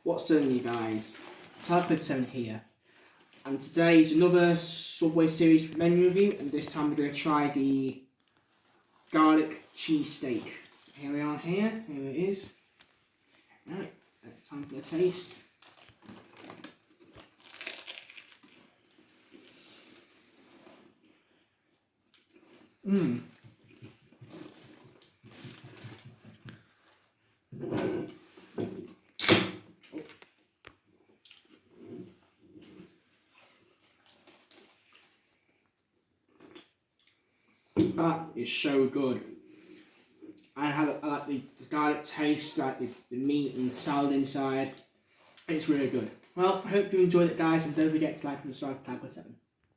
What's doing, you guys? Taco 7 here, and today is another Subway series menu review, and this time we're going to try the Garic cheesesteak. Here we are here it is. Right, it's time for the taste. That is so good. I like the garlic taste, like the meat and the salad inside. It's really good. Well, I hope you enjoyed it, guys, and don't forget to like and subscribe to Taco 7.